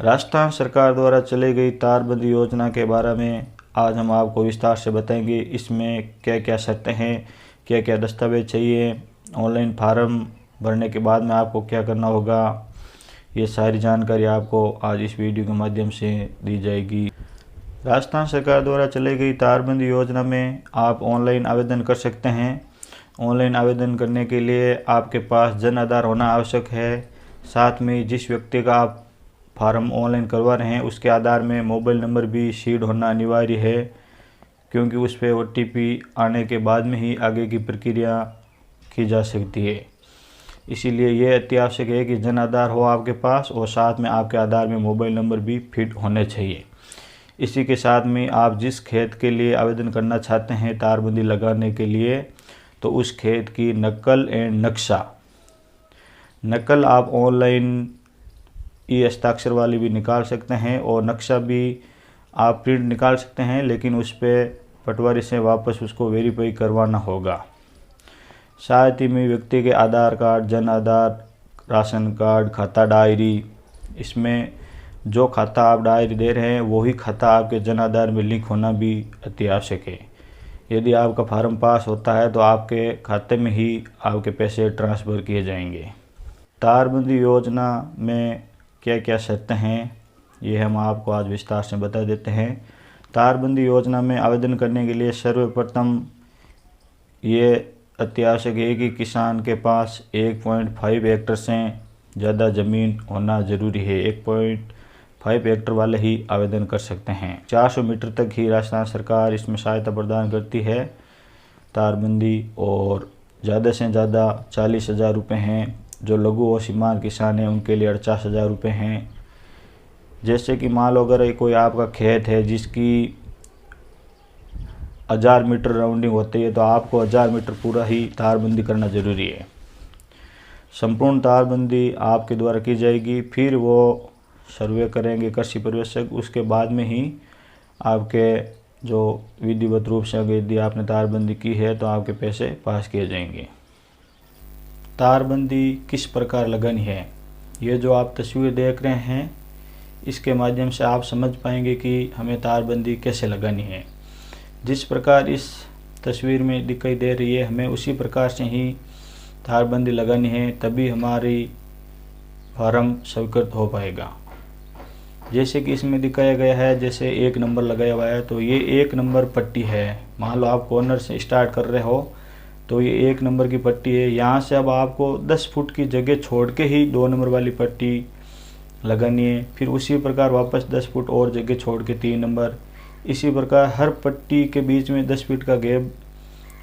राजस्थान सरकार द्वारा चलाई गई तारबंदी योजना के बारे में आज हम आपको विस्तार से बताएंगे। इसमें क्या क्या शर्तें हैं, क्या क्या दस्तावेज चाहिए, ऑनलाइन फार्म भरने के बाद में आपको क्या करना होगा, ये सारी जानकारी आपको आज इस वीडियो के माध्यम से दी जाएगी। राजस्थान सरकार द्वारा चलाई गई तारबंदी योजना में आप ऑनलाइन आवेदन कर सकते हैं। ऑनलाइन आवेदन करने के लिए आपके पास जन आधार होना आवश्यक है। साथ में जिस व्यक्ति का आप फार्म ऑनलाइन करवा रहे हैं उसके आधार में मोबाइल नंबर भी सीड होना अनिवार्य है, क्योंकि उस पर OTP आने के बाद में ही आगे की प्रक्रिया की जा सकती है। इसीलिए ये अति आवश्यक है कि जन आधार हो आपके पास और साथ में आपके आधार में मोबाइल नंबर भी फिट होने चाहिए। इसी के साथ में आप जिस खेत के लिए आवेदन करना चाहते हैं तारबंदी लगाने के लिए, तो उस खेत की नकल एंड नकल आप ऑनलाइन हस्ताक्षर वाली भी निकाल सकते हैं और नक्शा भी आप प्रिंट निकाल सकते हैं, लेकिन उस पर पटवारी से वापस उसको वेरीफाई करवाना होगा। साथ ही में व्यक्ति के आधार card, Jan Aadhaar, ration card, खाता डायरी, इसमें जो खाता आप डायरी दे रहे हैं वही खाता आपके जन आधार में लिंक होना भी अति आवश्यक है। यदि आपका फार्म पास होता है तो आपके खाते में ही आपके पैसे ट्रांसफ़र किए जाएंगे। तारबंदी योजना में क्या क्या शर्तें हैं ये हम आपको आज विस्तार से बता देते हैं। तारबंदी योजना में आवेदन करने के लिए सर्वप्रथम ये अति आवश्यक है कि किसान के पास 1.5 हेक्टेयर से ज़्यादा ज़मीन होना ज़रूरी है। 1.5 हेक्टेयर वाले ही आवेदन कर सकते हैं। 400 मीटर तक ही राजस्थान सरकार इसमें सहायता प्रदान करती है तारबंदी, और ज़्यादा से ज़्यादा 40,000 रुपये हैं। जो लघु और सीमांत किसान हैं उनके लिए 48,000 रुपये हैं। जैसे कि मान लो अगर कोई आपका खेत है जिसकी 1000 मीटर राउंडिंग होती है तो आपको 1000 मीटर पूरा ही तारबंदी करना ज़रूरी है। संपूर्ण तारबंदी आपके द्वारा की जाएगी, फिर वो सर्वे करेंगे कृषि पर्यवेक्षक। उसके बाद में ही आपके जो विधिवत रूप से यदि आपने तारबंदी की है तो आपके पैसे पास किए जाएंगे। तारबंदी किस प्रकार लगानी है, ये जो आप तस्वीर देख रहे हैं इसके माध्यम से आप समझ पाएंगे कि हमें तारबंदी कैसे लगानी है। जिस प्रकार इस तस्वीर में दिखाई दे रही है हमें उसी प्रकार से ही तारबंदी लगानी है, तभी हमारी फार्म स्वीकृत हो पाएगा। जैसे कि इसमें दिखाया गया है, जैसे 1 नंबर लगाया हुआ है तो ये 1 नंबर पट्टी है। मान लो आप कॉर्नर से स्टार्ट कर रहे हो तो ये 1 नंबर की पट्टी है। यहाँ से अब आपको 10 फुट की जगह छोड़ के ही 2 नंबर वाली पट्टी लगानी है। फिर उसी प्रकार वापस 10 फुट और जगह छोड़ के 3 नंबर। इसी प्रकार हर पट्टी के बीच में 10 फीट का गैप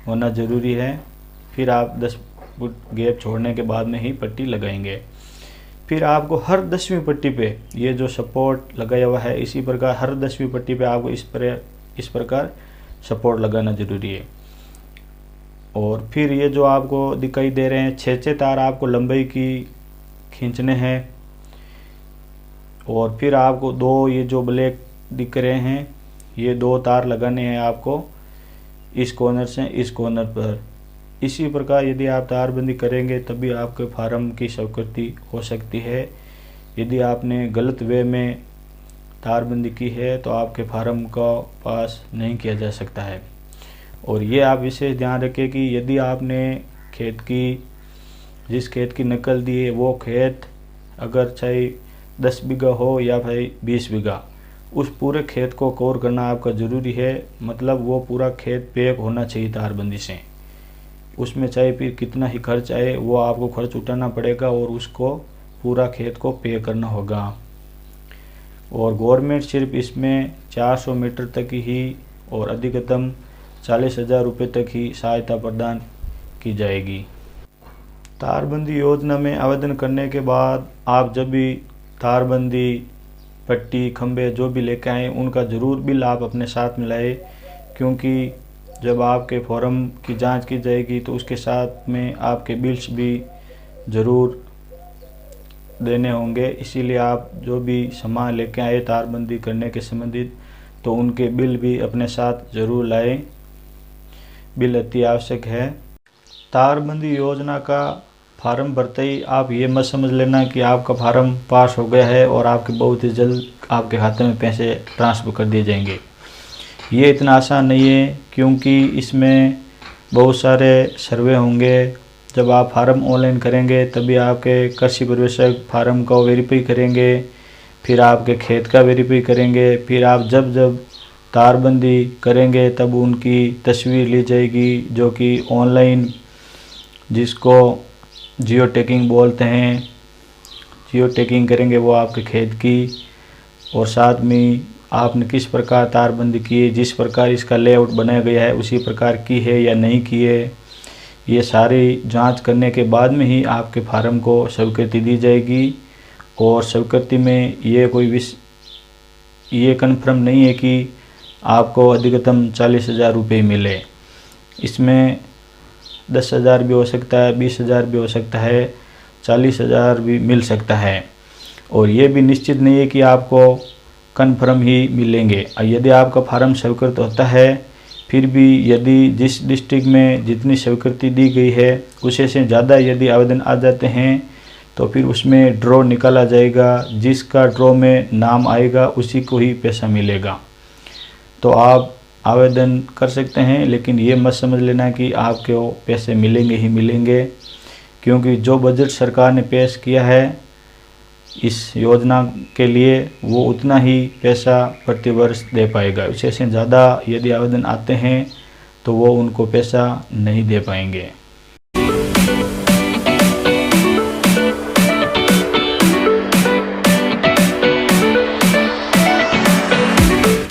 होना ज़रूरी है। फिर आप 10 फुट गैप छोड़ने के बाद में ही पट्टी लगाएंगे। फिर आपको हर 10वीं पट्टी पे ये जो सपोर्ट लगाया हुआ है, इसी प्रकार हर 10वीं पट्टी पे आपको इस प्रकार सपोर्ट लगाना ज़रूरी है। और फिर ये जो आपको दिखाई दे रहे हैं 6 तार आपको लंबाई की खींचने हैं। और फिर आपको 2 ये जो ब्लैक दिख रहे हैं ये 2 तार लगाने हैं आपको इस कॉर्नर से इस कॉर्नर पर। इसी प्रकार यदि आप तारबंदी करेंगे तभी आपके फार्म की स्वीकृति हो सकती है। यदि आपने गलत वे में तारबंदी की है तो आपके फार्म का पास नहीं किया जा सकता है। और ये आप विशेष ध्यान रखें कि यदि आपने जिस खेत की नकल दी है वो खेत अगर चाहे 10 बीघा हो या भाई 20 बीघा, उस पूरे खेत को कवर करना आपका ज़रूरी है। मतलब वो पूरा खेत पैक होना चाहिए तारबंदी से। उसमें चाहे फिर कितना ही खर्च आए वो आपको खर्च उठाना पड़ेगा और उसको पूरा खेत को पे करना होगा। और गवर्नमेंट सिर्फ इसमें 400 मीटर तक ही और अधिकतम 40,000 रुपये तक ही सहायता प्रदान की जाएगी। तारबंदी योजना में आवेदन करने के बाद आप जब भी तारबंदी पट्टी खंबे जो भी लेके आएँ उनका ज़रूर बिल आप अपने साथ में लाएँ, क्योंकि जब आपके फॉर्म की जांच की जाएगी तो उसके साथ में आपके बिल्स भी ज़रूर देने होंगे। इसीलिए आप जो भी सामान लेके आए तारबंदी करने के संबंधित तो उनके बिल भी अपने साथ ज़रूर लाएं। बिल अति आवश्यक है। तारबंदी योजना का फार्म भरते ही आप ये मत समझ लेना कि आपका फार्म पास हो गया है और आपके बहुत ही जल्द आपके खाते में पैसे ट्रांसफ़र कर दिए जाएंगे। ये इतना आसान नहीं है, क्योंकि इसमें बहुत सारे सर्वे होंगे। जब आप फार्म ऑनलाइन करेंगे तभी आपके कृषि पर्यवेक्षक फार्म को वेरीफाई करेंगे, फिर आपके खेत का वेरीफाई करेंगे, फिर आप जब तारबंदी करेंगे तब उनकी तस्वीर ली जाएगी, जो कि ऑनलाइन, जिसको जियो टैगिंग बोलते हैं, जियो टैगिंग करेंगे वो आपके खेत की, और साथ में आपने किस प्रकार तारबंदी की है, जिस प्रकार इसका लेआउट बनाया गया है उसी प्रकार की है या नहीं की है, ये सारी जांच करने के बाद में ही आपके फार्म को स्वीकृति दी जाएगी। और स्वीकृति में ये कन्फर्म नहीं है कि आपको अधिकतम 40,000 रुपये मिले। इसमें 10,000 भी हो सकता है, 20,000 भी हो सकता है, 40,000 भी मिल सकता है। और ये भी निश्चित नहीं है कि आपको कन्फर्म ही मिलेंगे। यदि आपका फार्म स्वीकृत होता है, फिर भी यदि जिस डिस्ट्रिक्ट में जितनी स्वीकृति दी गई है उसे से ज़्यादा यदि आवेदन आ जाते हैं तो फिर उसमें ड्रॉ निकाला जाएगा। जिसका ड्रॉ में नाम आएगा उसी को ही पैसा मिलेगा। तो आप आवेदन कर सकते हैं, लेकिन ये मत समझ लेना कि आपके वो पैसे मिलेंगे ही मिलेंगे, क्योंकि जो बजट सरकार ने पेश किया है इस योजना के लिए वो उतना ही पैसा प्रतिवर्ष दे पाएगा। उससे ज़्यादा यदि आवेदन आते हैं तो वो उनको पैसा नहीं दे पाएंगे।